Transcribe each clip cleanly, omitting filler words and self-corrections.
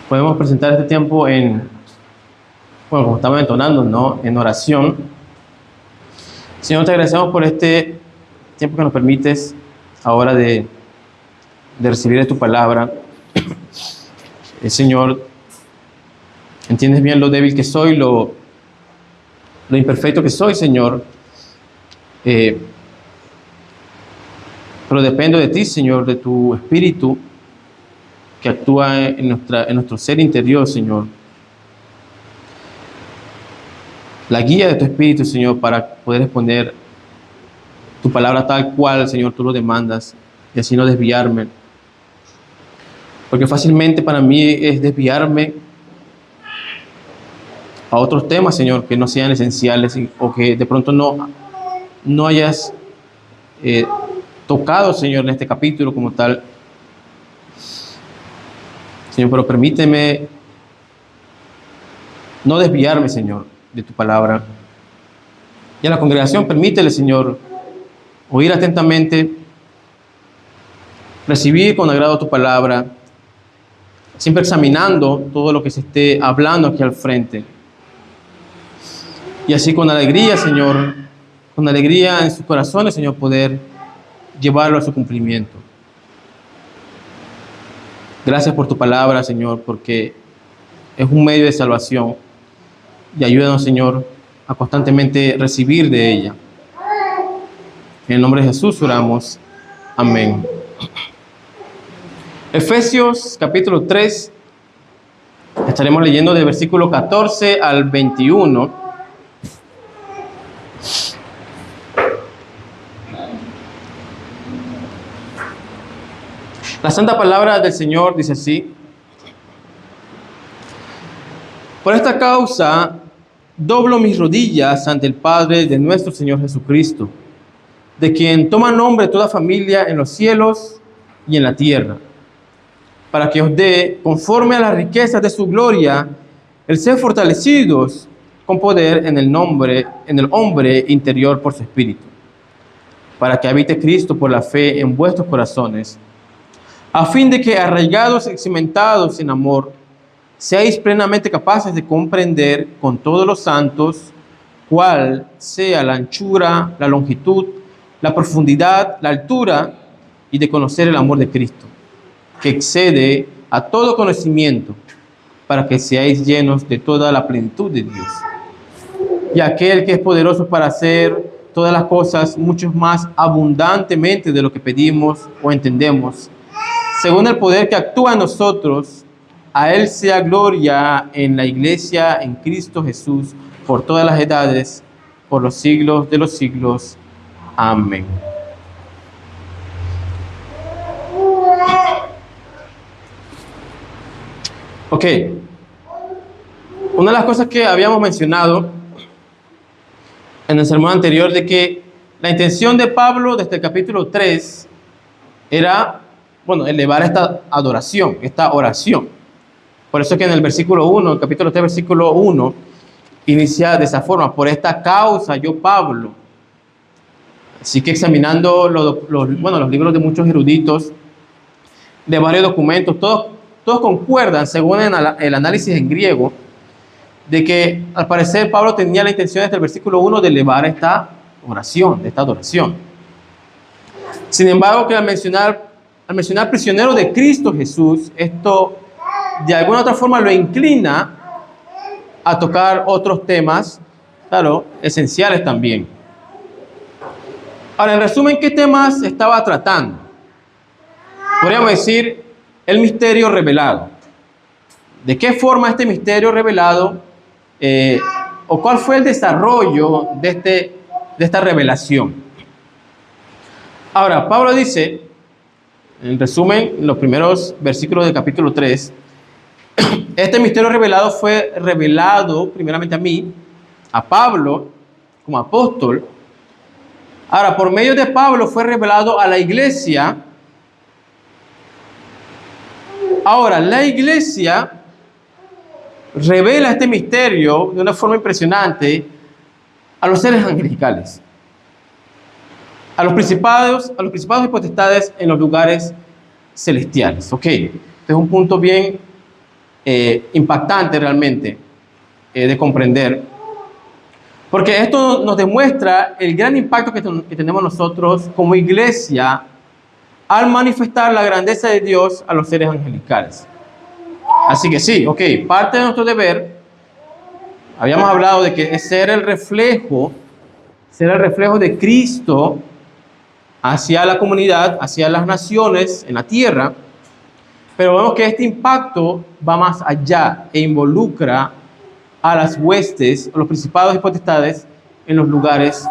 Podemos presentar este tiempo como estaba entonando, ¿no? En oración. Señor, te agradecemos por este tiempo que nos permites ahora de recibir tu palabra. Señor, entiendes bien lo débil que soy, lo imperfecto que soy, Señor. Pero dependo de ti, Señor, de tu Espíritu que actúa en nuestro ser interior, Señor. La guía de tu Espíritu, Señor, para poder exponer tu palabra tal cual, Señor, tú lo demandas, y así no desviarme. Porque fácilmente para mí es desviarme a otros temas, Señor, que no sean esenciales o que de pronto no hayas tocado, Señor, en este capítulo como tal. Señor, pero permíteme no desviarme, Señor, de tu palabra. Y a la congregación permítele, Señor, oír atentamente, recibir con agrado tu palabra, siempre examinando todo lo que se esté hablando aquí al frente. Y así con alegría, Señor, con alegría en sus corazones, Señor, poder llevarlo a su cumplimiento. Gracias por tu palabra, Señor, porque es un medio de salvación. Y ayúdanos, Señor, a constantemente recibir de ella. En el nombre de Jesús oramos. Amén. Efesios capítulo 3. Estaremos leyendo del versículo 14 al 21. La santa palabra del Señor dice así: por esta causa doblo mis rodillas ante el Padre de nuestro Señor Jesucristo, de quien toma nombre toda familia en los cielos y en la tierra, para que os dé, conforme a las riquezas de su gloria, el ser fortalecidos con poder en el hombre interior por su Espíritu, para que habite Cristo por la fe en vuestros corazones, a fin de que, arraigados y cimentados en amor, seáis plenamente capaces de comprender con todos los santos cuál sea la anchura, la longitud, la profundidad, la altura, y de conocer el amor de Cristo, que excede a todo conocimiento, para que seáis llenos de toda la plenitud de Dios. Y aquel que es poderoso para hacer todas las cosas mucho más abundantemente de lo que pedimos o entendemos, según el poder que actúa en nosotros, a Él sea gloria en la Iglesia, en Cristo Jesús, por todas las edades, por los siglos de los siglos. Amén. Ok. Una de las cosas que habíamos mencionado en el sermón anterior, de que la intención de Pablo desde el capítulo 3 era, elevar esta adoración, esta oración. Por eso es que en el versículo 1, el capítulo 3, versículo 1, inicia de esa forma: por esta causa yo, Pablo. Así que examinando los libros de muchos eruditos, de varios documentos, todos concuerdan, según el análisis en griego, de que al parecer Pablo tenía la intención desde el versículo 1 de elevar esta oración, de esta adoración. Sin embargo, que al mencionar prisionero de Cristo Jesús, esto de alguna otra forma lo inclina a tocar otros temas, claro, esenciales también. Ahora, en resumen, ¿qué temas estaba tratando? Podríamos decir el misterio revelado. ¿De qué forma este misterio revelado o cuál fue el desarrollo de esta revelación? Ahora, Pablo dice, en resumen, los primeros versículos del capítulo 3, este misterio revelado fue revelado primeramente a mí, a Pablo, como apóstol. Ahora, por medio de Pablo fue revelado a la iglesia. Ahora, la iglesia revela este misterio de una forma impresionante a los seres angelicales, a los principados y potestades en los lugares celestiales. Ok, este es un punto bien impactante realmente de comprender, porque esto nos demuestra el gran impacto que tenemos nosotros como iglesia al manifestar la grandeza de Dios a los seres angelicales. Así que sí, ok, parte de nuestro deber, habíamos hablado de que es ser el reflejo de Cristo hacia la comunidad, hacia las naciones en la tierra, pero vemos que este impacto va más allá e involucra a las huestes, a los principados y potestades en los lugares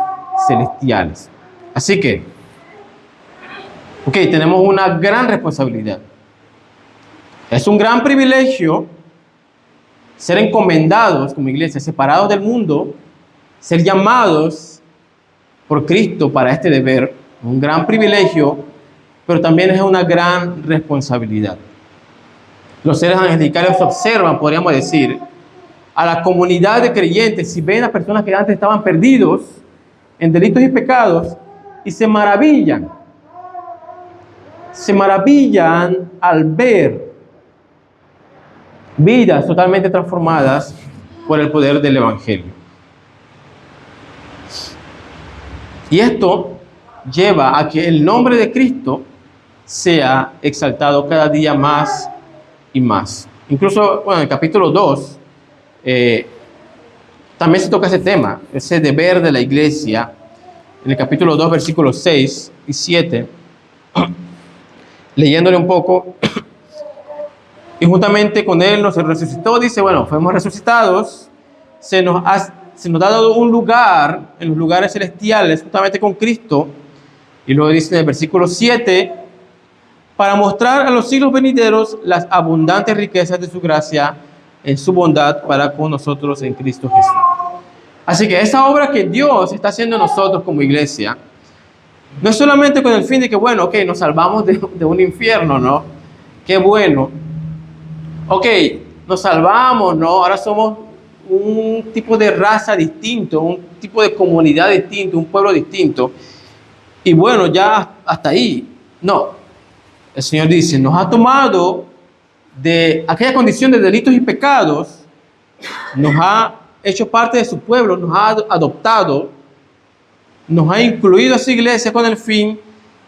celestiales. Así que, ok, tenemos una gran responsabilidad. Es un gran privilegio ser encomendados como iglesia, separados del mundo, ser llamados por Cristo para este deber. Un gran privilegio, pero también es una gran responsabilidad. Los seres angelicales observan, podríamos decir, a la comunidad de creyentes, si ven a personas que antes estaban perdidos en delitos y pecados, y se maravillan al ver vidas totalmente transformadas por el poder del Evangelio. Y esto lleva a que el nombre de Cristo sea exaltado cada día más y más. Incluso, bueno, en el capítulo 2, también se toca ese tema, ese deber de la iglesia. En el capítulo 2, versículos 6 y 7, leyéndole un poco, y juntamente con Él nos resucitó, dice, bueno, fuimos resucitados, se nos ha dado un lugar en los lugares celestiales, juntamente con Cristo, y luego dice en el versículo 7, para mostrar a los siglos venideros las abundantes riquezas de su gracia en su bondad para con nosotros en Cristo Jesús. Así que esa obra que Dios está haciendo en nosotros como iglesia, no es solamente con el fin de que, bueno, ok, nos salvamos de un infierno, ¿no? Qué bueno. Ok, nos salvamos, ¿no? Ahora somos un tipo de raza distinto, un tipo de comunidad distinto, un pueblo distinto. Y bueno, ya hasta ahí. No. El Señor dice, nos ha tomado de aquella condición de delitos y pecados, nos ha hecho parte de su pueblo, nos ha adoptado, nos ha incluido a su iglesia con el fin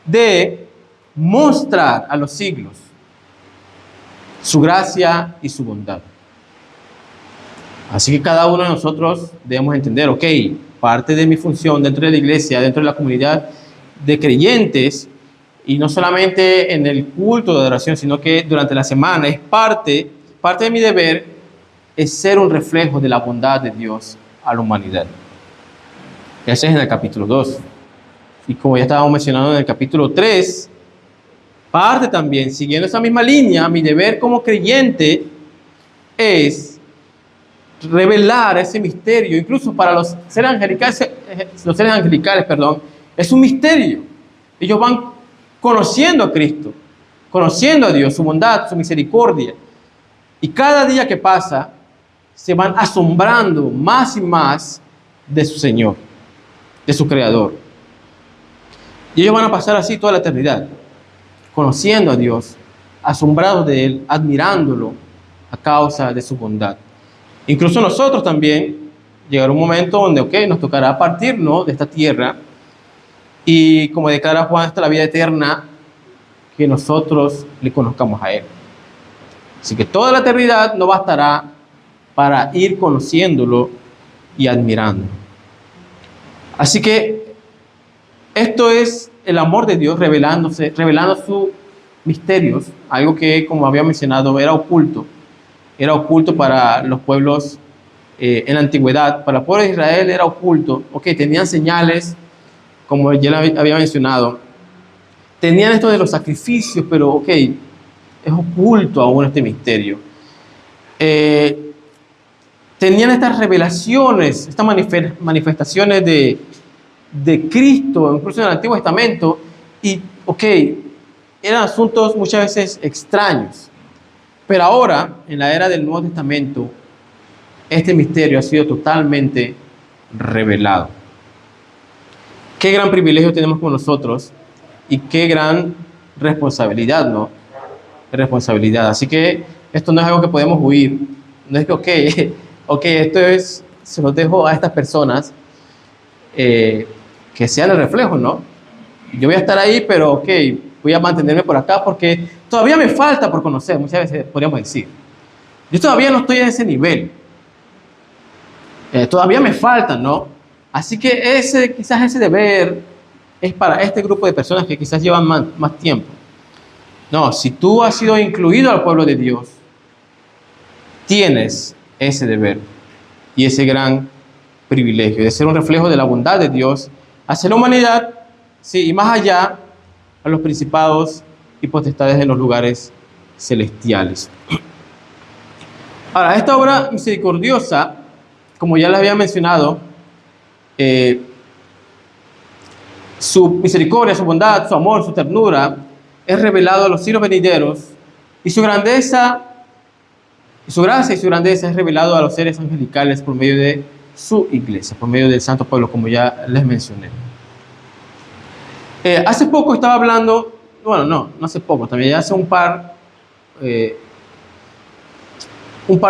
de mostrar a los siglos su gracia y su bondad. Así que cada uno de nosotros debemos entender, ok, parte de mi función dentro de la iglesia, dentro de la comunidad de creyentes, y no solamente en el culto de adoración, sino que durante la semana es parte de mi deber, es ser un reflejo de la bondad de Dios a la humanidad. Ese es en el capítulo 2. Y como ya estábamos mencionando en el capítulo 3, parte también, siguiendo esa misma línea, mi deber como creyente es revelar ese misterio, incluso para los seres angelicales, es un misterio. Ellos van conociendo a Cristo, conociendo a Dios, su bondad, su misericordia. Y cada día que pasa, se van asombrando más y más de su Señor, de su Creador. Y ellos van a pasar así toda la eternidad, conociendo a Dios, asombrados de Él, admirándolo a causa de su bondad. Incluso nosotros también llegará un momento donde, ok, nos tocará partirnos de esta tierra y como declara Juan, hasta la vida eterna, que nosotros le conozcamos a Él. Así que toda la eternidad no bastará para ir conociéndolo y admirándolo. Así que esto es el amor de Dios revelando sus misterios, algo que, como había mencionado, era oculto para los pueblos en la antigüedad. Para el pueblo de Israel era oculto, ok, tenían señales, como ya había mencionado, tenían esto de los sacrificios, pero ok, es oculto aún este misterio. tenían estas revelaciones, estas manifestaciones de Cristo, incluso en el Antiguo Testamento, y, eran asuntos muchas veces extraños. Pero ahora, en la era del Nuevo Testamento, este misterio ha sido totalmente revelado. Qué gran privilegio tenemos con nosotros y qué gran responsabilidad, ¿no? Responsabilidad. Así que esto no es algo que podemos huir. No es que, esto es, se los dejo a estas personas que sean el reflejo, ¿no? Yo voy a estar ahí, pero voy a mantenerme por acá porque todavía me falta por conocer, muchas veces podríamos decir. Yo todavía no estoy en ese nivel. Todavía me falta, ¿no? Así que quizás ese deber es para este grupo de personas que quizás llevan más tiempo. No, si tú has sido incluido al pueblo de Dios, tienes ese deber y ese gran privilegio de ser un reflejo de la bondad de Dios hacia la humanidad, sí, y más allá, a los principados y potestades de los lugares celestiales. Ahora, esta obra misericordiosa, como ya les había mencionado, su misericordia, su bondad, su amor, su ternura, es revelado a los siglos venideros, y su grandeza, su gracia y su grandeza es revelado a los seres angelicales por medio de su iglesia, por medio del santo pueblo, como ya les mencioné. Hace poco estaba hablando, bueno, no hace poco, también ya hace un par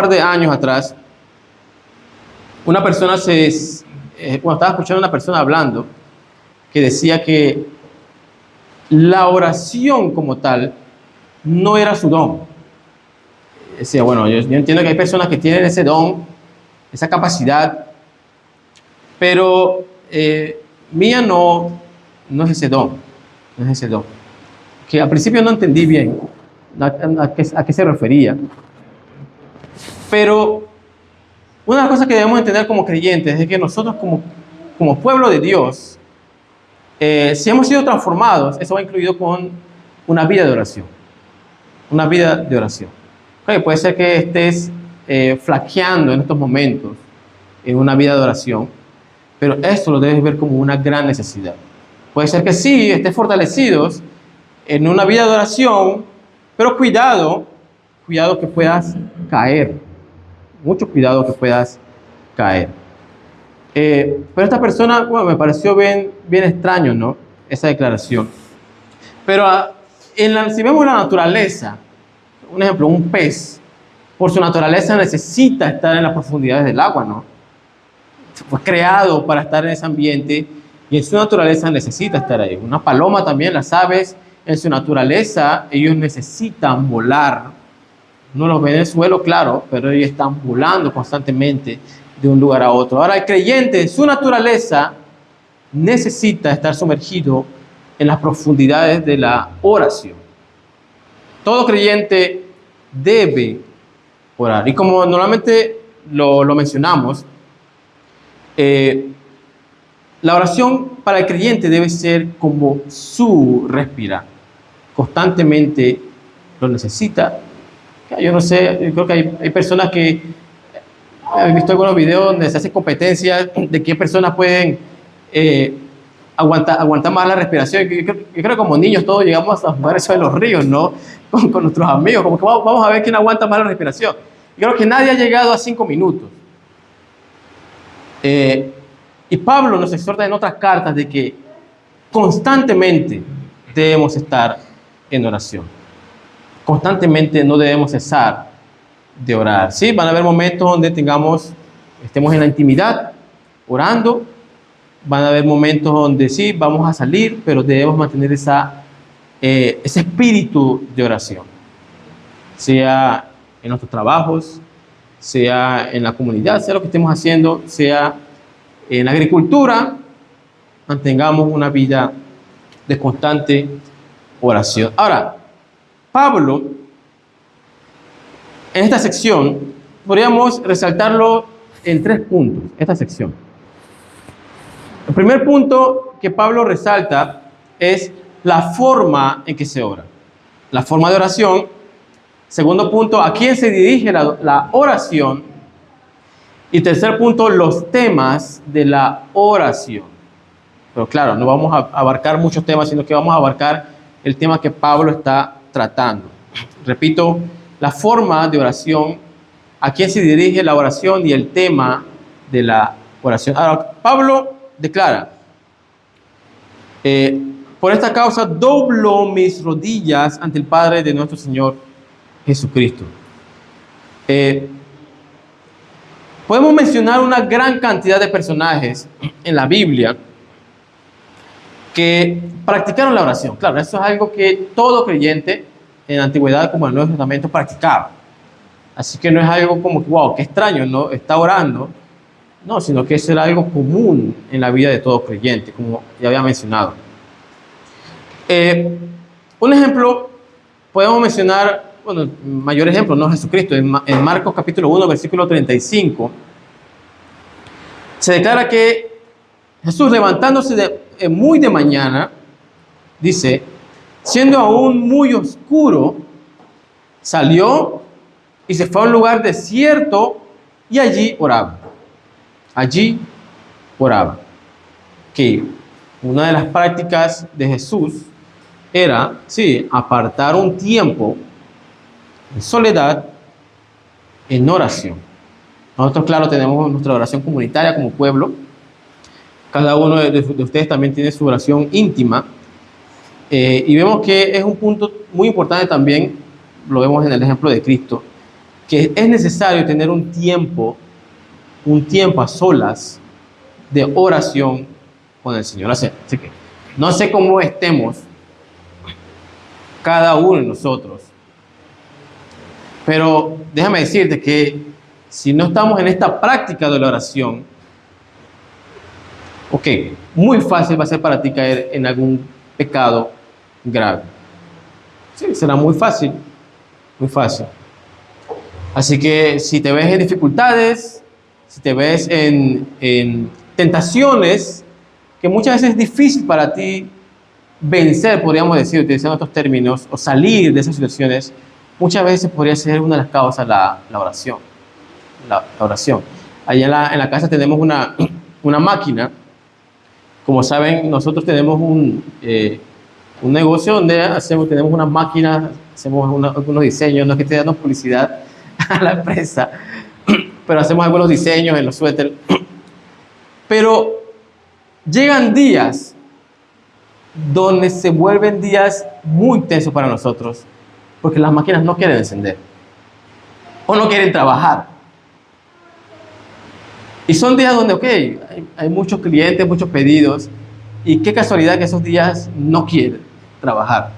de años atrás, una persona estaba escuchando a una persona hablando que decía que la oración como tal no era su don. Decía, bueno, yo entiendo que hay personas que tienen ese don, esa capacidad, pero mía no es ese don, no es ese don. Que al principio no entendí bien a qué se refería, pero una de las cosas que debemos entender como creyentes es que nosotros como pueblo de Dios, si hemos sido transformados, eso va incluido con una vida de oración. Una vida de oración. Puede ser que estés flaqueando en estos momentos en una vida de oración, pero esto lo debes ver como una gran necesidad. Puede ser que sí, estés fortalecidos en una vida de oración, pero cuidado que puedas caer. Mucho cuidado que puedas caer. Pero esta persona, me pareció bien extraño, ¿no? Esa declaración. Pero si vemos la naturaleza, un ejemplo, un pez, por su naturaleza necesita estar en las profundidades del agua, ¿no? Fue creado para estar en ese ambiente y en su naturaleza necesita estar ahí. Una paloma también, las aves, en su naturaleza, ellos necesitan volar. No los ven en el suelo, claro, pero ellos están volando constantemente de un lugar a otro. Ahora, el creyente, en su naturaleza, necesita estar sumergido en las profundidades de la oración. Todo creyente debe orar. Y como normalmente lo mencionamos, la oración para el creyente debe ser como su respirar. Constantemente lo necesita. Yo no sé, yo creo que hay personas que he visto algunos videos donde se hace competencia de qué personas pueden aguantar más la respiración. Yo creo que como niños todos llegamos a jugar eso en los ríos, ¿no? Con nuestros amigos, como que vamos a ver quién aguanta más la respiración. Yo creo que nadie ha llegado a 5 minutos. Y Pablo nos exhorta en otras cartas de que constantemente debemos estar en oración. Constantemente no debemos cesar de orar. Sí, van a haber momentos donde estemos en la intimidad orando. Van a haber momentos donde sí, vamos a salir, pero debemos mantener ese espíritu de oración. Sea en nuestros trabajos, sea en la comunidad, sea lo que estemos haciendo, sea en la agricultura, mantengamos una vida de constante oración. Ahora, Pablo, en esta sección, podríamos resaltarlo en 3 puntos, esta sección. El primer punto que Pablo resalta es la forma en que se ora, la forma de oración. Segundo punto, a quién se dirige la oración. Y tercer punto, los temas de la oración. Pero claro, no vamos a abarcar muchos temas, sino que vamos a abarcar el tema que Pablo está tratando. Repito, la forma de oración, a quién se dirige la oración y el tema de la oración. Ahora, Pablo declara, por esta causa doblo mis rodillas ante el Padre de nuestro Señor Jesucristo. Podemos mencionar una gran cantidad de personajes en la Biblia que practicaron la oración. Claro, eso es algo que todo creyente en la antigüedad como en el Nuevo Testamento practicaba. Así que no es algo como que, wow, qué extraño, ¿no? Está orando. No, sino que eso era algo común en la vida de todo creyente, como ya había mencionado. Un ejemplo, podemos mencionar, bueno, mayor ejemplo, no Jesucristo, en Marcos capítulo 1, versículo 35, se declara que Jesús, levantándose muy de mañana, dice, siendo aún muy oscuro, salió y se fue a un lugar desierto y allí oraba. Allí oraba. Que una de las prácticas de Jesús era, sí, apartar un tiempo en soledad, en oración. Nosotros, claro, tenemos nuestra oración comunitaria como pueblo. Cada uno de ustedes también tiene su oración íntima. Y vemos que es un punto muy importante también, lo vemos en el ejemplo de Cristo, que es necesario tener un tiempo a solas de oración con el Señor. Así que no sé cómo estemos cada uno de nosotros, pero déjame decirte que si no estamos en esta práctica de la oración, ok, muy fácil va a ser para ti caer en algún pecado grave. Sí, será muy fácil, muy fácil. Así que si te ves en dificultades, si te ves en tentaciones, que muchas veces es difícil para ti vencer, podríamos decir, utilizando estos términos, o salir de esas situaciones, muchas veces podría ser una de las causas la oración. La oración. Allá en la casa tenemos una máquina. Como saben, nosotros tenemos un negocio donde tenemos unas máquinas, hacemos algunos diseños, no es que esté dando publicidad a la empresa, pero hacemos algunos diseños en los suéteres. Pero llegan días donde se vuelven días muy tensos para nosotros, porque las máquinas no quieren encender o no quieren trabajar. Y son días donde, ok, hay muchos clientes, muchos pedidos, y qué casualidad que esos días no quieren trabajar.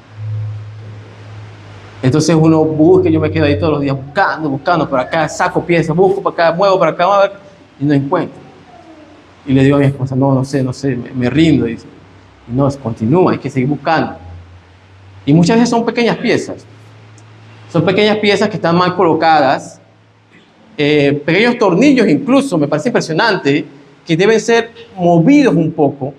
Entonces uno busca, yo me quedo ahí todos los días buscando por acá, saco piezas, busco para acá, muevo para acá, y no encuentro. Y le digo a mi esposa, no sé, me rindo. Y dice, no, continúa, hay que seguir buscando. Y muchas veces son pequeñas piezas. Son pequeñas piezas que están mal colocadas, pequeños tornillos incluso, me parece impresionante, que deben ser movidos un poco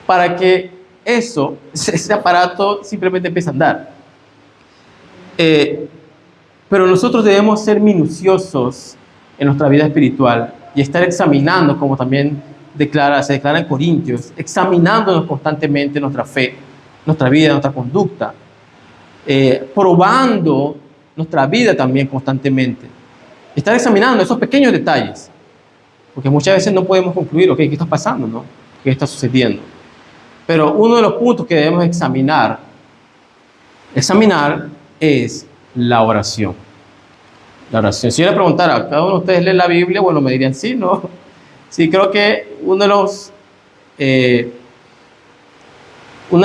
para que ese aparato simplemente empiece a andar. Pero nosotros debemos ser minuciosos en nuestra vida espiritual y estar examinando, como también se declara en Corintios, examinándonos constantemente nuestra fe, nuestra vida, nuestra conducta, probando nuestra vida también constantemente. Estar examinando esos pequeños detalles, porque muchas veces no podemos concluir, ok, ¿qué está pasando, no? ¿Qué está sucediendo? Pero uno de los puntos que debemos examinar es la oración. La oración. Si yo le preguntara a cada uno de ustedes lee la Biblia, bueno, me dirían sí, ¿no? Sí, creo que una de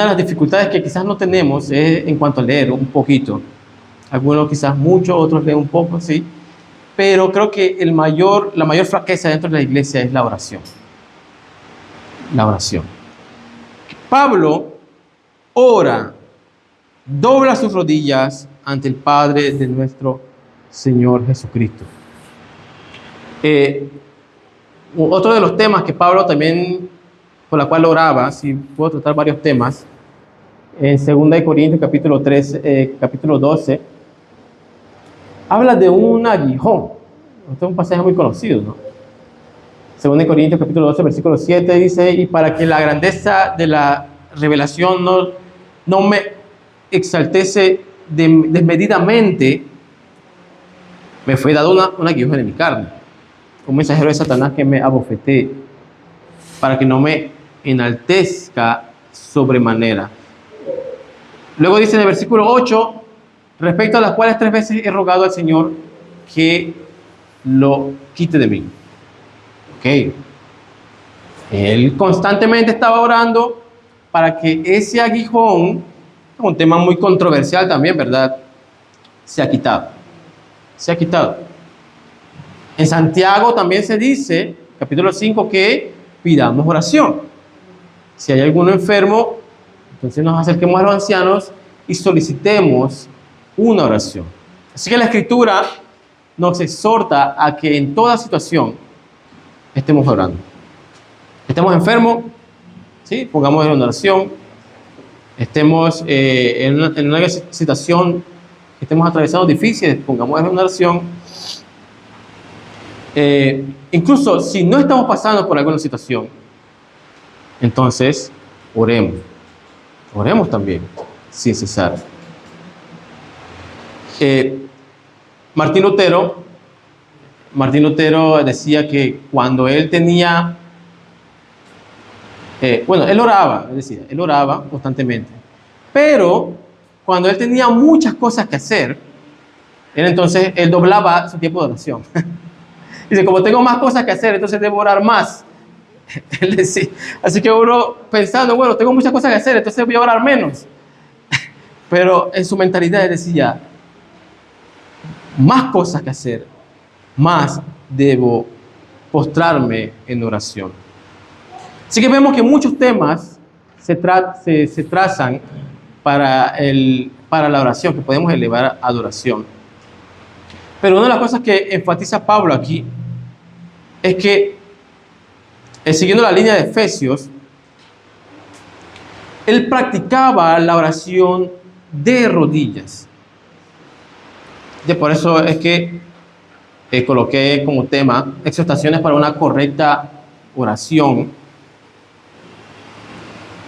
las dificultades que quizás no tenemos es en cuanto a leer un poquito. Algunos quizás mucho, otros leen un poco, sí. Pero creo que la mayor fraqueza dentro de la iglesia es la oración. La oración. Pablo ora, dobla sus rodillas ante el Padre de nuestro Señor Jesucristo. Otro de los temas que Pablo también, por la cual oraba, si puedo tratar varios temas, en 2 Corintios capítulo 12, habla de un aguijón. Este es un pasaje muy conocido, ¿no? Según de Corintios capítulo 12, versículo 7 dice, y para que la grandeza de la revelación no me exaltese desmedidamente, me fue dado una aguijón en mi carne, un mensajero de Satanás que me abofeté, para que no me enaltezca sobremanera. Luego dice en el versículo 8, respecto a las cuales 3 veces he rogado al Señor que lo quite de mí. Ok. Él constantemente estaba orando para que ese aguijón, un tema muy controversial también, ¿verdad?, se ha quitado. Se ha quitado. En Santiago también se dice, capítulo 5, que pidamos oración. Si hay alguno enfermo, entonces nos acerquemos a los ancianos y solicitemos una oración. Así que la Escritura nos exhorta a que en toda situación estemos orando. Estemos enfermos, ¿sí?, pongamos en oración. Estemos en una situación que estemos atravesando difícil, pongamos en oración. Incluso si no estamos pasando por alguna situación, entonces oremos. Oremos también, sin cesar. Martín Lutero decía que cuando él tenía, él oraba, él oraba constantemente, pero cuando él tenía muchas cosas que hacer, él doblaba su tiempo de oración. Dice, como tengo más cosas que hacer, entonces debo orar más. Él decía, así que uno pensando, bueno, tengo muchas cosas que hacer, entonces voy a orar menos. Pero en su mentalidad él decía, más cosas que hacer, más debo postrarme en oración. Así que vemos que muchos temas se trazan para la oración, que podemos elevar a adoración. Pero una de las cosas que enfatiza Pablo aquí es que, siguiendo la línea de Efesios, él practicaba la oración de rodillas. Y por eso es que coloqué como tema exhortaciones para una correcta oración.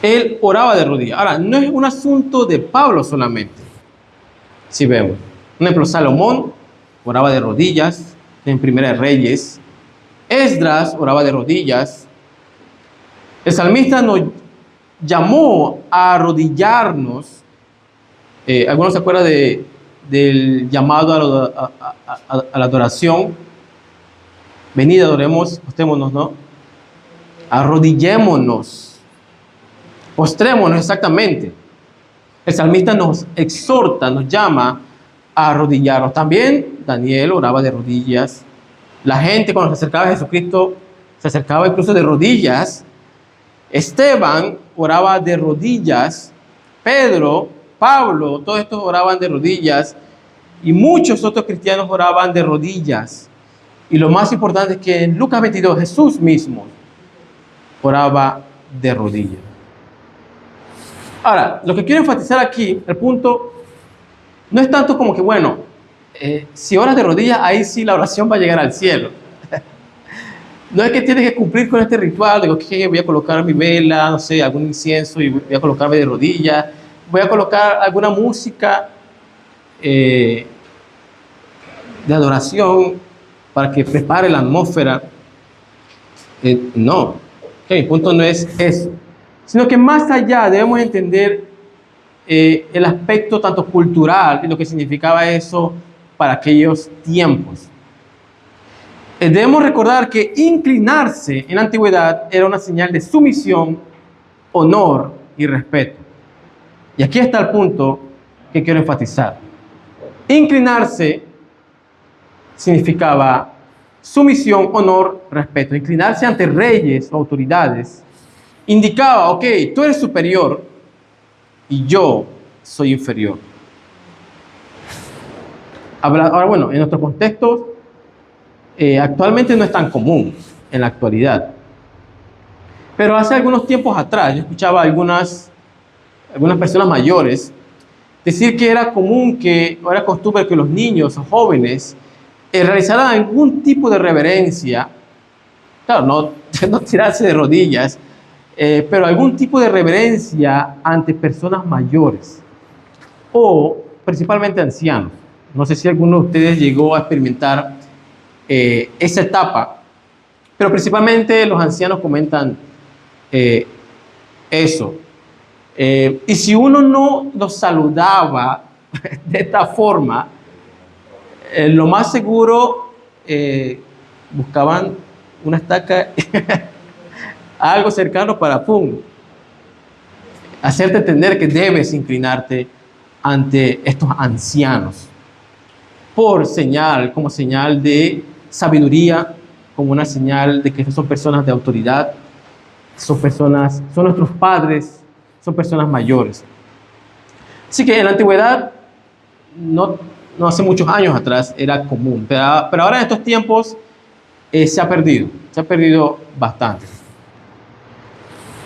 Él oraba de rodillas. Ahora, no es un asunto de Pablo solamente. Si vemos, por ejemplo, Salomón oraba de rodillas en Primera de Reyes. Esdras oraba de rodillas. El salmista nos llamó a arrodillarnos. ¿Algunos se acuerdan del llamado a la adoración? Venid, adoremos, postrémonos, ¿no? Arrodillémonos, postrémonos, exactamente. El salmista nos exhorta, nos llama a arrodillarnos. También Daniel oraba de rodillas. La gente cuando se acercaba a Jesucristo se acercaba incluso de rodillas. Esteban oraba de rodillas. Pedro, Pablo, todos estos oraban de rodillas. Y muchos otros cristianos oraban de rodillas. Y lo más importante es que en Lucas 22 Jesús mismo oraba de rodillas. Ahora, lo que quiero enfatizar aquí, el punto, no es tanto como que, bueno, si oras de rodillas, ahí sí la oración va a llegar al cielo. No es que tienes que cumplir con este ritual, digo, que voy a colocar mi vela, no sé, algún incienso y voy a colocarme de rodillas, voy a colocar alguna música de adoración para que prepare la atmósfera. No, mi punto no es eso, sino que más allá debemos entender el aspecto tanto cultural y lo que significaba eso para aquellos tiempos. Debemos recordar que inclinarse en la antigüedad era una señal de sumisión, honor y respeto. Y aquí está el punto que quiero enfatizar. Inclinarse significaba sumisión, honor, respeto. Inclinarse ante reyes o autoridades indicaba, ok, tú eres superior y yo soy inferior. Ahora, bueno, en nuestro contexto, actualmente no es tan común en la actualidad. Pero hace algunos tiempos atrás, yo escuchaba a algunas personas mayores decir que era común, o era costumbre que los niños o jóvenes realizar algún tipo de reverencia, claro, no, no tirarse de rodillas, pero algún tipo de reverencia ante personas mayores o principalmente ancianos. No sé si alguno de ustedes llegó a experimentar esa etapa, pero principalmente los ancianos comentan eso. Y si uno no los saludaba de esta forma, lo más seguro buscaban una estaca, algo cercano para, pum, hacerte entender que debes inclinarte ante estos ancianos por señal, como señal de sabiduría, como una señal de que son personas de autoridad, son nuestros padres, son personas mayores. Así que en la antigüedad, no hace muchos años atrás, era común, pero ahora en estos tiempos se ha perdido bastante.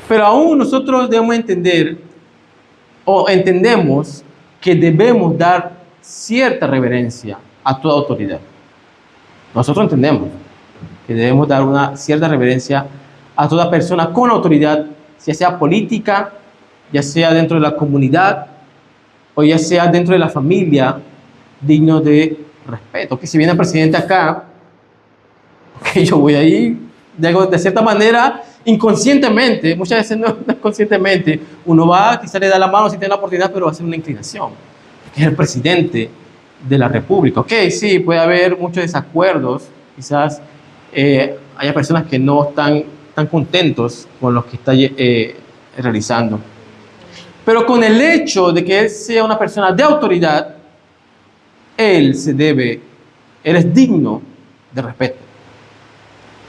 Pero aún nosotros debemos entender, o entendemos, que debemos dar cierta reverencia a toda autoridad. Nosotros entendemos que debemos dar una cierta reverencia a toda persona con autoridad, ya sea política, ya sea dentro de la comunidad, o ya sea dentro de la familia, digno de respeto. Que si viene el presidente acá, que yo voy ahí, de cierta manera, inconscientemente, muchas veces no conscientemente, uno va, quizá le da la mano si tiene la oportunidad, pero va a hacer una inclinación, que es el presidente de la República. Ok, sí, puede haber muchos desacuerdos, quizás haya personas que no están contentos con lo que está realizando. Pero con el hecho de que él sea una persona de autoridad, él es digno de respeto.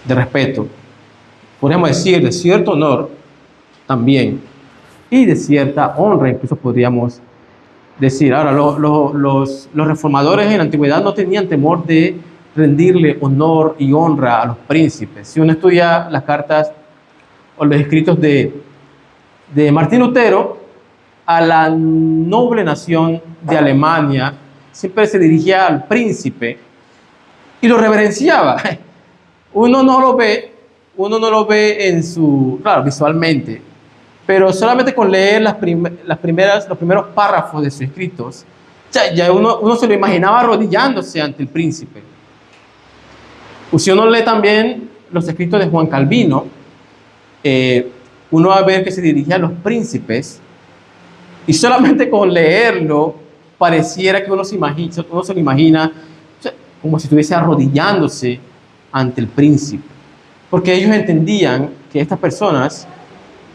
De respeto. Podríamos decir de cierto honor también. Y de cierta honra, incluso podríamos decir. Ahora, los reformadores en la antigüedad no tenían temor de rendirle honor y honra a los príncipes. Si uno estudia las cartas o los escritos de Martín Lutero, a la noble nación de Alemania siempre se dirigía al príncipe y lo reverenciaba. Uno no lo ve claro, visualmente, pero solamente con leer los primeros párrafos de sus escritos, ya uno se lo imaginaba arrodillándose ante el príncipe. Si uno lee también los escritos de Juan Calvino, uno va a ver que se dirigía a los príncipes, y solamente con leerlo pareciera que uno se lo imagina como si estuviese arrodillándose ante el príncipe, porque ellos entendían que estas personas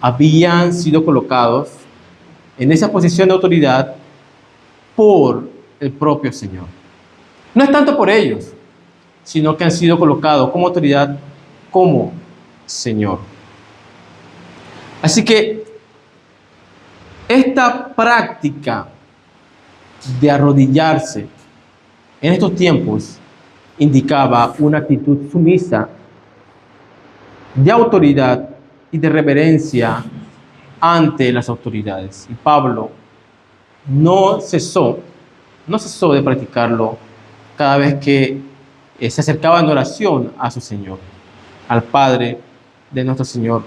habían sido colocados en esa posición de autoridad por el propio Señor. No es tanto por ellos, sino que han sido colocados como autoridad, como Señor. Así que esta práctica de arrodillarse en estos tiempos indicaba una actitud sumisa de autoridad y de reverencia ante las autoridades. Y Pablo no cesó de practicarlo cada vez que se acercaba en oración a su Señor, al Padre de nuestro Señor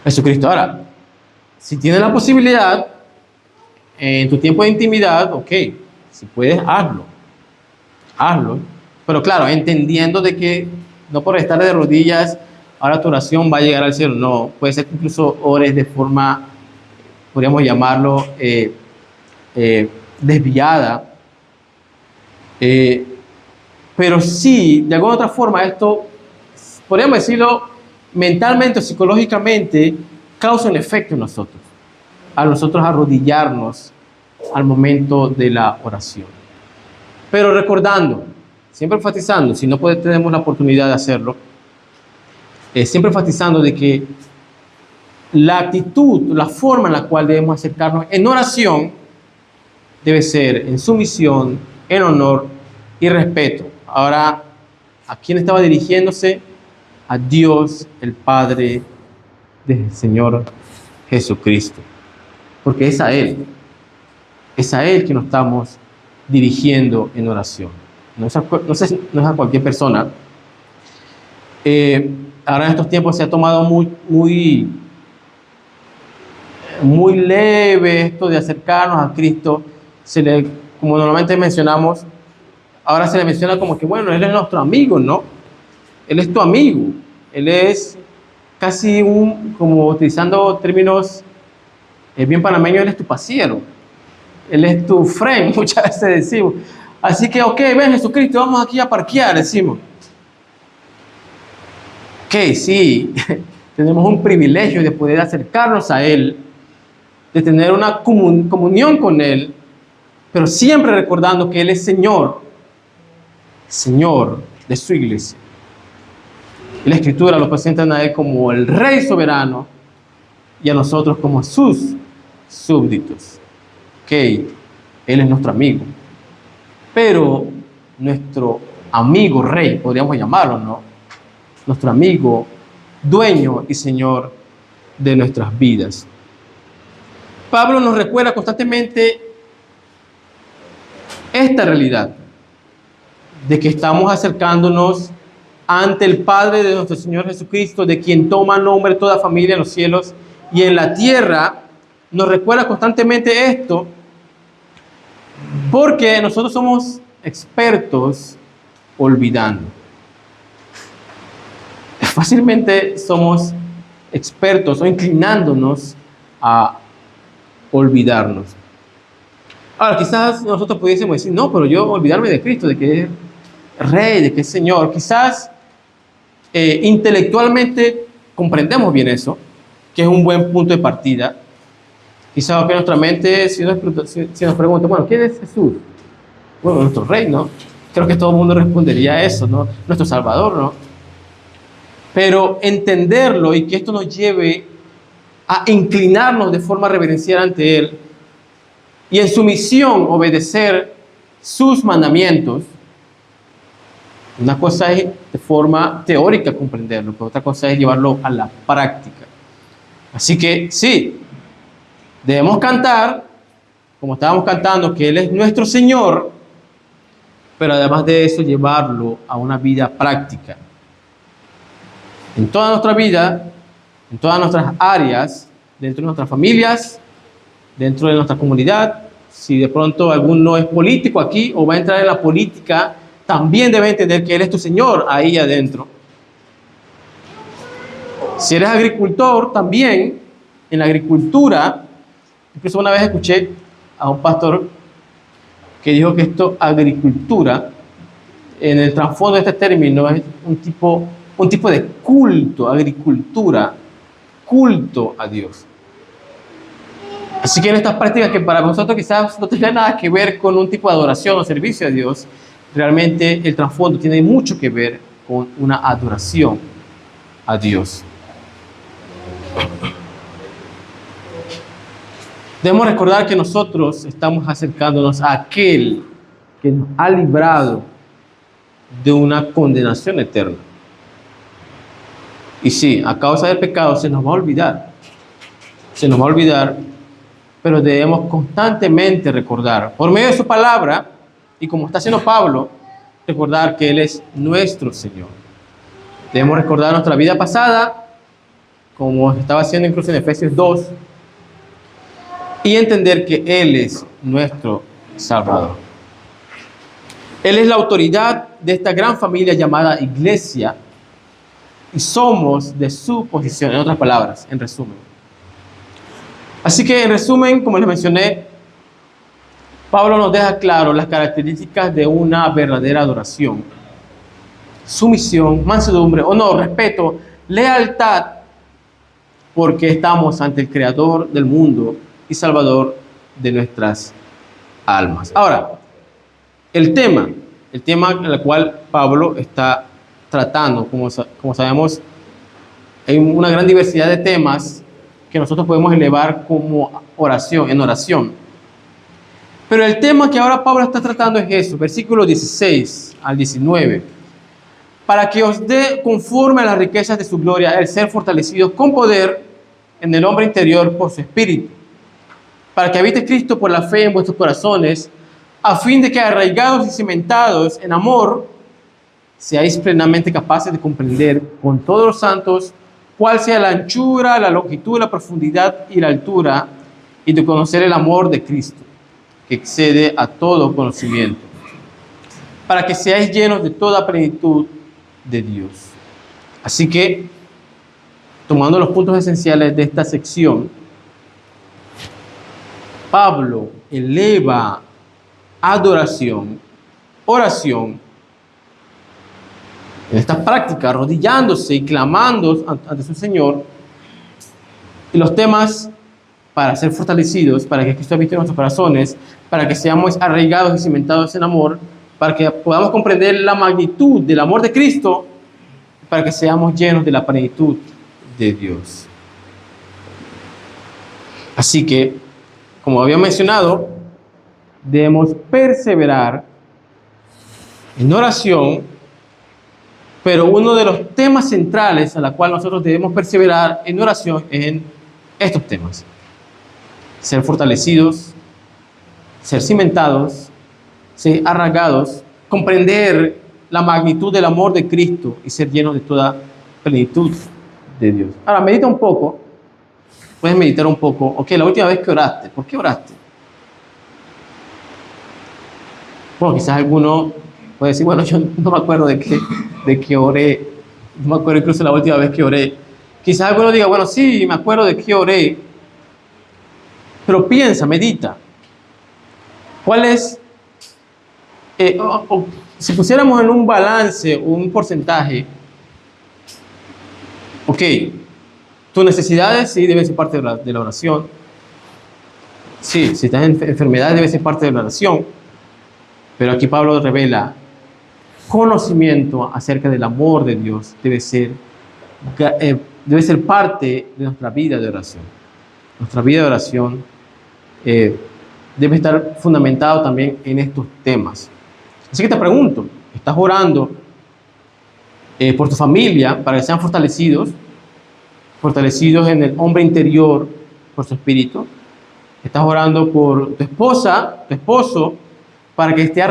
Jesucristo. Ahora, si tienes la posibilidad, en tu tiempo de intimidad, ok, si puedes, hazlo, pero claro, entendiendo de que no por estar de rodillas, ahora tu oración va a llegar al cielo. No, puede ser que incluso ores de forma, podríamos llamarlo, desviada, pero sí, de alguna otra forma, esto, podríamos decirlo, mentalmente o psicológicamente, causa un efecto en nosotros, a nosotros arrodillarnos al momento de la oración. Pero recordando, siempre enfatizando, si no tenemos la oportunidad de hacerlo, siempre enfatizando de que la actitud, la forma en la cual debemos acercarnos en oración debe ser en sumisión, en honor y respeto. Ahora, ¿a quién estaba dirigiéndose? A Dios, el Padre del Señor Jesucristo. Porque es a Él que nos estamos dirigiendo en oración. no es no es a cualquier persona. Ahora en estos tiempos se ha tomado muy leve esto de acercarnos a Cristo. Como normalmente mencionamos, ahora se le menciona como que, bueno, Él es nuestro amigo, ¿no? Él es tu amigo. Él es casi como utilizando términos bien panameños, Él es tu pasiero. Él es tu friend, muchas veces decimos. Así que, ok, ven Jesucristo, vamos aquí a parquear, decimos. Ok, sí, tenemos un privilegio de poder acercarnos a Él, de tener una comunión con Él, pero siempre recordando que Él es Señor de su iglesia. Y la Escritura lo presenta a Él como el Rey soberano y a nosotros como sus súbditos. Ok, Él es nuestro amigo, pero nuestro amigo Rey, podríamos llamarlo, ¿no? Nuestro amigo, dueño y Señor de nuestras vidas. Pablo nos recuerda constantemente esta realidad de que estamos acercándonos ante el Padre de nuestro Señor Jesucristo, de quien toma nombre toda familia en los cielos y en la tierra. Nos recuerda constantemente esto porque nosotros somos expertos olvidando. Fácilmente somos expertos o inclinándonos a olvidarnos. Ahora, quizás nosotros pudiésemos decir, no, pero yo olvidarme de Cristo, de que es Rey, de que es Señor. Quizás intelectualmente comprendemos bien eso, que es un buen punto de partida. Quizás que nuestra mente, si nos pregunta, bueno, ¿quién es Jesús? Bueno, nuestro Rey, ¿no? Creo que todo el mundo respondería a eso, ¿no? Nuestro Salvador, ¿no? Pero entenderlo y que esto nos lleve a inclinarnos de forma reverencial ante Él y en su misión obedecer sus mandamientos. Una cosa es de forma teórica comprenderlo, pero otra cosa es llevarlo a la práctica. Así que sí, debemos cantar, como estábamos cantando, que Él es nuestro Señor, pero además de eso llevarlo a una vida práctica. En toda nuestra vida, en todas nuestras áreas, dentro de nuestras familias, dentro de nuestra comunidad. Si de pronto alguno es político aquí o va a entrar en la política, también debe entender que Él es tu Señor ahí adentro. Si eres agricultor, también en la agricultura, incluso una vez escuché a un pastor que dijo que agricultura, en el trasfondo de este término, es un tipo de culto, agricultura, culto a Dios. Así que en estas prácticas que para nosotros quizás no tengan nada que ver con un tipo de adoración o servicio a Dios, realmente el trasfondo tiene mucho que ver con una adoración a Dios. Debemos recordar que nosotros estamos acercándonos a aquel que nos ha librado de una condenación eterna. Y sí, a causa del pecado se nos va a olvidar. Se nos va a olvidar, pero debemos constantemente recordar, por medio de su palabra, y como está haciendo Pablo, recordar que Él es nuestro Señor. Debemos recordar nuestra vida pasada, como estaba haciendo incluso en Efesios 2, y entender que Él es nuestro Salvador. Él es la autoridad de esta gran familia llamada Iglesia, y somos de su posición, en otras palabras, en resumen. Así que en resumen, como les mencioné, Pablo nos deja claro las características de una verdadera adoración: sumisión, mansedumbre, honor, respeto, lealtad, porque estamos ante el Creador del mundo y Salvador de nuestras almas. Ahora, el tema en el cual Pablo está tratando, como sabemos, hay una gran diversidad de temas que nosotros podemos elevar como en oración. Pero el tema que ahora Pablo está tratando es eso, versículos 16 al 19. Para que os dé conforme a las riquezas de su gloria el ser fortalecidos con poder en el hombre interior por su espíritu, para que habite Cristo por la fe en vuestros corazones, a fin de que arraigados y cimentados en amor, seáis plenamente capaces de comprender con todos los santos cuál sea la anchura, la longitud, la profundidad y la altura, y de conocer el amor de Cristo, que excede a todo conocimiento, para que seáis llenos de toda plenitud de Dios. Así que, tomando los puntos esenciales de esta sección, Pablo eleva adoración, oración, en esta práctica, arrodillándose y clamando ante su Señor, y los temas para ser fortalecidos, para que Cristo habite en nuestros corazones, para que seamos arraigados y cimentados en amor, para que podamos comprender la magnitud del amor de Cristo, para que seamos llenos de la plenitud de Dios. Así que, como había mencionado, debemos perseverar en oración, pero uno de los temas centrales a la cual nosotros debemos perseverar en oración es en estos temas: ser fortalecidos, ser cimentados, ser arraigados, comprender la magnitud del amor de Cristo y ser llenos de toda plenitud de Dios. Ahora, medita un poco. Puedes meditar un poco. Ok, la última vez que oraste, ¿por qué oraste? Bueno, quizás alguno puede decir, bueno, yo no me acuerdo de qué oré. No me acuerdo incluso la última vez que oré. Quizás alguno diga, bueno, sí, me acuerdo de qué oré. Pero piensa, medita. ¿Cuál es? Si pusiéramos en un balance, un porcentaje, ok, tus necesidades sí deben ser parte de la oración. Sí, si estás en enfermedades debe ser parte de la oración. Pero aquí Pablo revela conocimiento acerca del amor de Dios debe ser parte de nuestra vida de oración. Nuestra vida de oración debe estar fundamentado también en estos temas. Así que te pregunto, ¿estás orando por tu familia para que sean fortalecidos en el hombre interior por su espíritu? ¿Estás orando por tu esposa, tu esposo, para que estén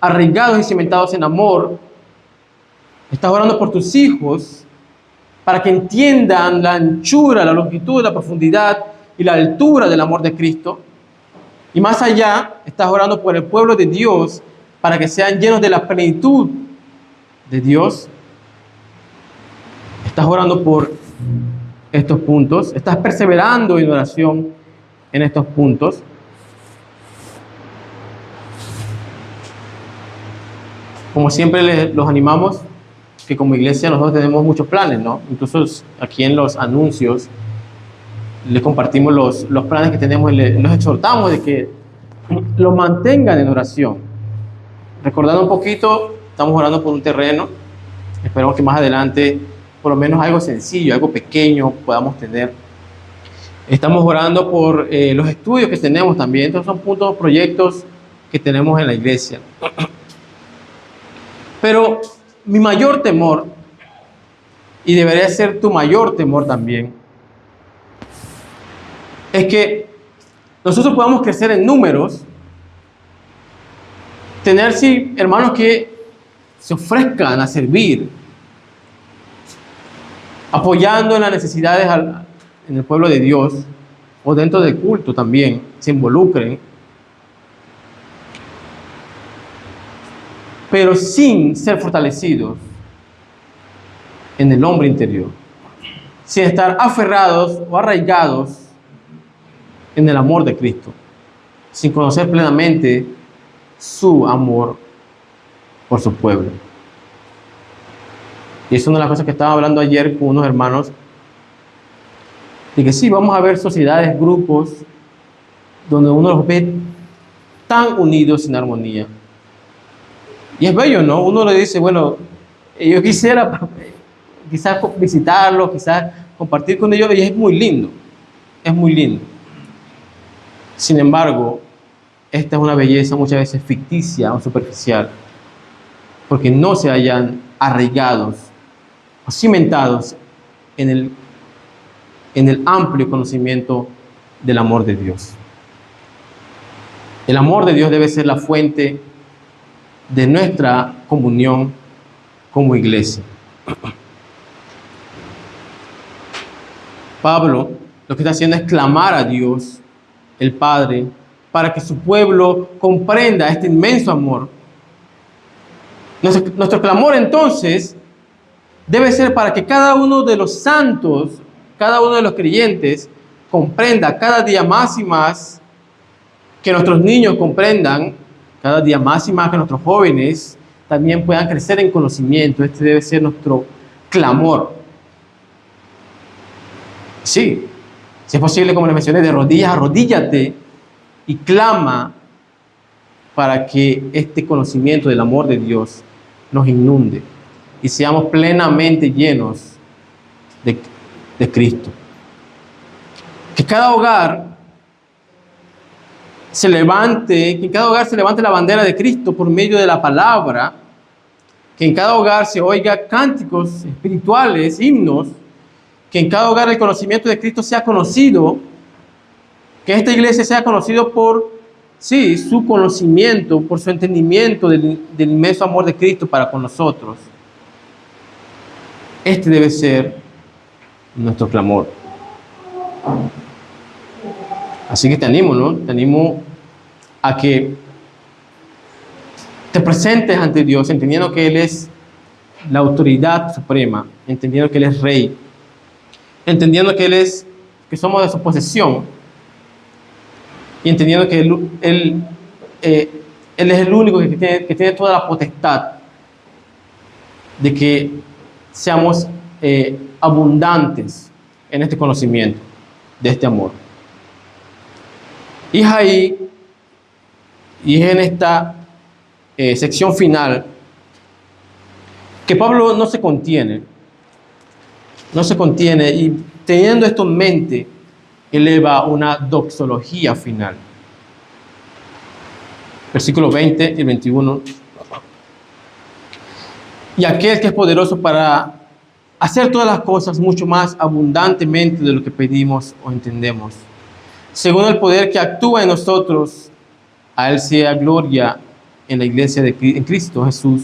arraigados y cimentados en amor? ¿Estás orando por tus hijos para que entiendan la anchura, la longitud, la profundidad y la altura del amor de Cristo? Y más allá, estás orando por el pueblo de Dios para que sean llenos de la plenitud de Dios. Estás orando por estos puntos, estás perseverando en oración en estos puntos. Como siempre los animamos, que como iglesia nosotros tenemos muchos planes, ¿no? Incluso aquí en los anuncios les compartimos los planes que tenemos y los exhortamos de que los mantengan en oración. Recordando un poquito, estamos orando por un terreno. Esperamos que más adelante, por lo menos algo sencillo, algo pequeño podamos tener. Estamos orando por los estudios que tenemos también. Estos son puntos, proyectos que tenemos en la iglesia. Pero mi mayor temor, y debería ser tu mayor temor también, es que nosotros podamos crecer en números, tener sí hermanos que se ofrezcan a servir, apoyando en las necesidades en el pueblo de Dios, o dentro del culto también, se involucren, pero sin ser fortalecidos en el hombre interior, sin estar aferrados o arraigados en el amor de Cristo, sin conocer plenamente su amor por su pueblo. Y es una de las cosas que estaba hablando ayer con unos hermanos, de que sí, vamos a ver sociedades, grupos, donde uno los ve tan unidos en armonía. Y es bello, ¿no? Uno le dice, bueno, yo quisiera quizás visitarlos, quizás compartir con ellos, y es muy lindo, es muy lindo. Sin embargo, esta es una belleza muchas veces ficticia o superficial, porque no se hayan arraigados o cimentados en el amplio conocimiento del amor de Dios. El amor de Dios debe ser la fuente de nuestra comunión como iglesia. Pablo lo que está haciendo es clamar a Dios, el Padre, para que su pueblo comprenda este inmenso amor. Nuestro clamor entonces debe ser para que cada uno de los santos, cada uno de los creyentes, comprenda cada día más y más, que nuestros niños comprendan cada día más y más, que nuestros jóvenes también puedan crecer en conocimiento. Este debe ser nuestro clamor. Sí, si es posible, como les mencioné, de rodillas, arrodíllate y clama para que este conocimiento del amor de Dios nos inunde y seamos plenamente llenos de Cristo. Que cada hogar se levante, que en cada hogar se levante la bandera de Cristo por medio de la palabra, que en cada hogar se oiga cánticos espirituales, himnos, que en cada hogar el conocimiento de Cristo sea conocido, que esta iglesia sea conocido por, sí, su conocimiento, por su entendimiento del inmenso amor de Cristo para con nosotros. Este debe ser nuestro clamor. Así que te animo, ¿no? Te animo a que te presentes ante Dios, entendiendo que Él es la autoridad suprema, entendiendo que Él es Rey, entendiendo que somos de su posesión, y entendiendo que Él es el único que tiene toda la potestad de que seamos abundantes en este conocimiento de este amor. Y es ahí, y es en esta sección final, que Pablo no se contiene y teniendo esto en mente, eleva una doxología final. Versículos 20 y 21. Y aquel que es poderoso para hacer todas las cosas mucho más abundantemente de lo que pedimos o entendemos, según el poder que actúa en nosotros, a Él sea gloria en la iglesia en Cristo Jesús,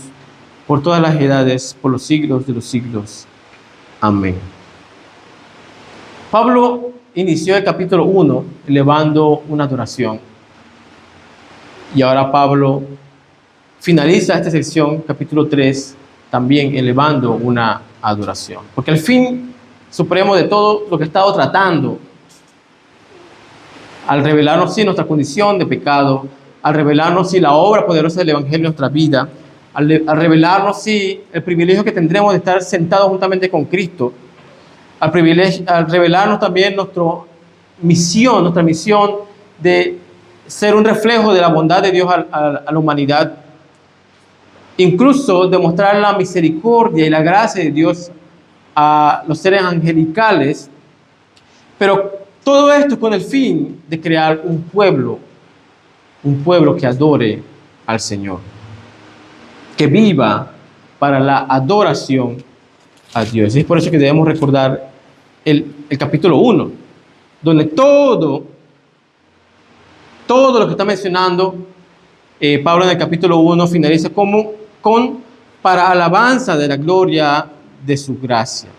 por todas las edades, por los siglos de los siglos. Amén. Pablo inició el capítulo 1 elevando una adoración. Y ahora Pablo finaliza esta sección, capítulo 3, también elevando una adoración. Porque el fin supremo de todo lo que he estado tratando, al revelarnos sí nuestra condición de pecado, al revelarnos sí la obra poderosa del Evangelio en nuestra vida, al revelarnos sí el privilegio que tendremos de estar sentados juntamente con Cristo, al revelarnos también nuestra misión de ser un reflejo de la bondad de Dios a la humanidad, incluso demostrar la misericordia y la gracia de Dios a los seres angelicales, pero todo esto con el fin de crear un pueblo que adore al Señor, que viva para la adoración a Dios. Y es por eso que debemos recordar el capítulo 1, donde todo lo que está mencionando Pablo en el capítulo 1 finaliza con para alabanza de la gloria de su gracia.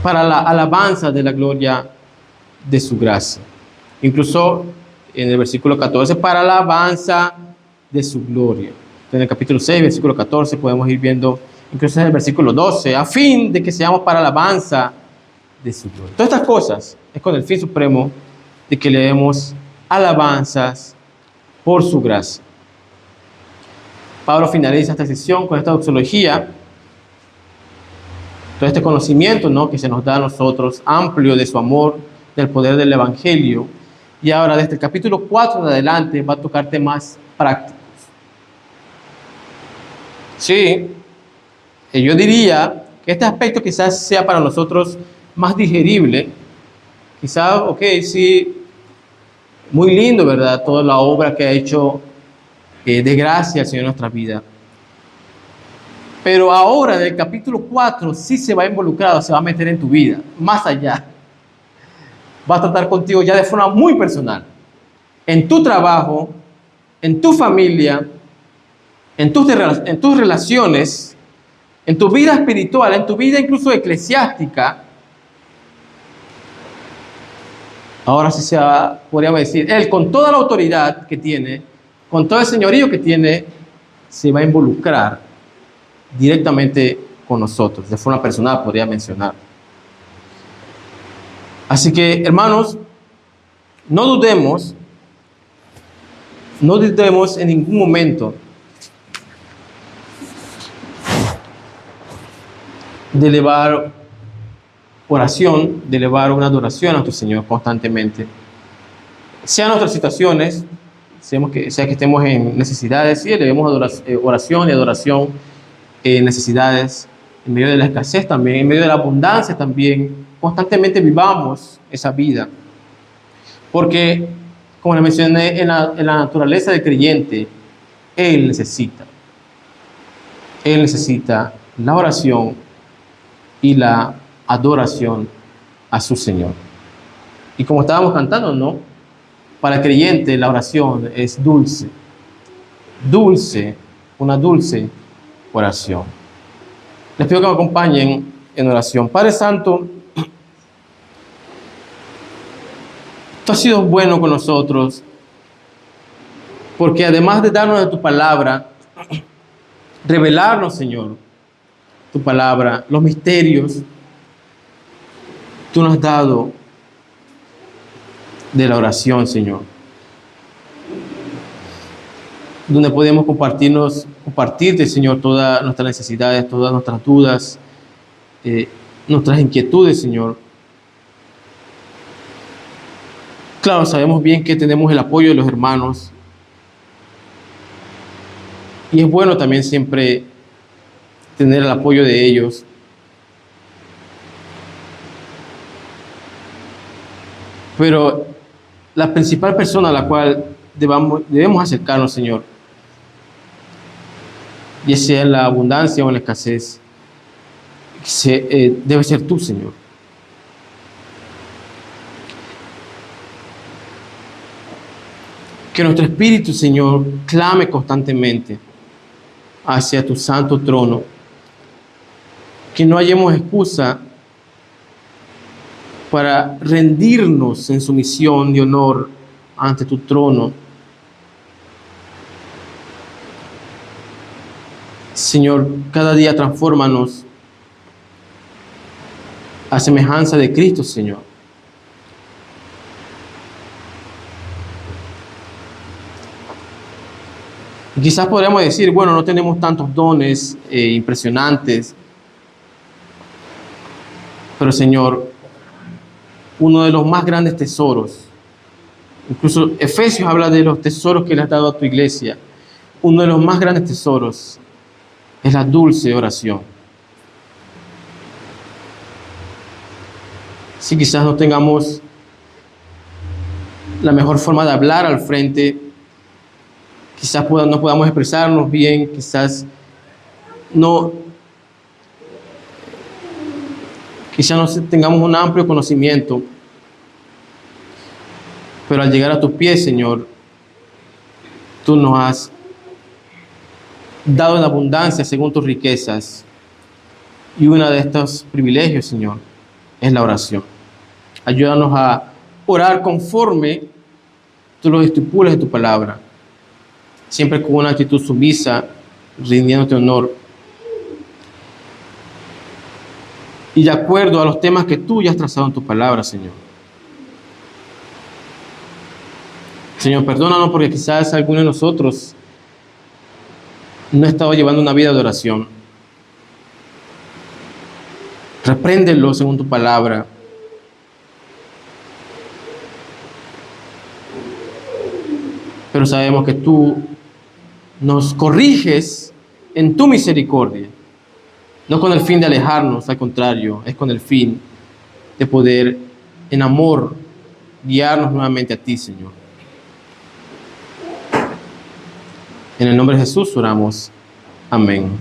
Para la alabanza de la gloria de su gracia. Incluso en el versículo 14, para la alabanza de su gloria. En el capítulo 6, versículo 14, podemos ir viendo, incluso en el versículo 12, a fin de que seamos para la alabanza de su gloria. Todas estas cosas es con el fin supremo de que le demos alabanzas por su gracia. Pablo finaliza esta sesión con esta doxología, todo este conocimiento, ¿no?, que se nos da a nosotros, amplio de su amor, del poder del Evangelio. Y ahora, desde el capítulo 4 en adelante, va a tocar temas prácticos. Sí, yo diría que este aspecto quizás sea para nosotros más digerible. Quizás, sí, muy lindo, ¿verdad?, toda la obra que ha hecho de gracia el Señor en nuestra vida. Pero ahora, del capítulo 4, sí se va involucrado, se va a meter en tu vida, más allá. va a tratar contigo ya de forma muy personal. En tu trabajo, en tu familia, en tus relaciones, en tu vida espiritual, en tu vida incluso eclesiástica. Ahora sí podríamos decir, Él con toda la autoridad que tiene, con todo el señorío que tiene, se va a involucrar directamente con nosotros, de forma personal podría mencionar. Así que, hermanos, no dudemos en ningún momento de elevar oración, de elevar una adoración a nuestro Señor constantemente. Sean nuestras situaciones, sea que estemos en necesidades, sí, elevemos oración y adoración en necesidades, en medio de la escasez también, en medio de la abundancia también, constantemente vivamos esa vida. Porque, como les mencioné, en la naturaleza del creyente, Él necesita la oración y la adoración a su Señor. Y como estábamos cantando, ¿no? Para el creyente la oración es dulce, una dulce oración. Les pido que me acompañen en oración. Padre Santo, tú has sido bueno con nosotros, porque además de darnos de tu palabra, revelarnos, Señor, tu palabra, los misterios, tú nos has dado de la oración, Señor, donde podemos compartirte, Señor, todas nuestras necesidades, todas nuestras dudas, nuestras inquietudes, Señor. Claro, sabemos bien que tenemos el apoyo de los hermanos, y es bueno también siempre tener el apoyo de ellos. Pero la principal persona a la cual debemos acercarnos, Señor, ya sea en la abundancia o en la escasez, debe ser tú, Señor. Que nuestro espíritu, Señor, clame constantemente hacia tu santo trono. Que no hallemos excusa para rendirnos en sumisión y honor ante tu trono. Señor, cada día transfórmanos a semejanza de Cristo, Señor. Y quizás podríamos decir, bueno, no tenemos tantos dones impresionantes, pero Señor, uno de los más grandes tesoros, incluso Efesios habla de los tesoros que le has dado a tu iglesia, uno de los más grandes tesoros es la dulce oración. Si quizás no tengamos la mejor forma de hablar al frente, quizás no podamos expresarnos bien, quizás no tengamos un amplio conocimiento, pero al llegar a tus pies, Señor, tú nos has dado en abundancia según tus riquezas, y uno de estos privilegios, Señor, es la oración. Ayúdanos a orar conforme tú lo estipulas en tu palabra, siempre con una actitud sumisa, rindiéndote honor, y de acuerdo a los temas que tú ya has trazado en tu palabra, Señor. Señor, perdónanos porque quizás alguno de nosotros no ha estado llevando una vida de oración. Repréndelo según tu palabra. Pero sabemos que tú nos corriges en tu misericordia. No con el fin de alejarnos, al contrario, es con el fin de poder, en amor, guiarnos nuevamente a ti, Señor. En el nombre de Jesús oramos. Amén.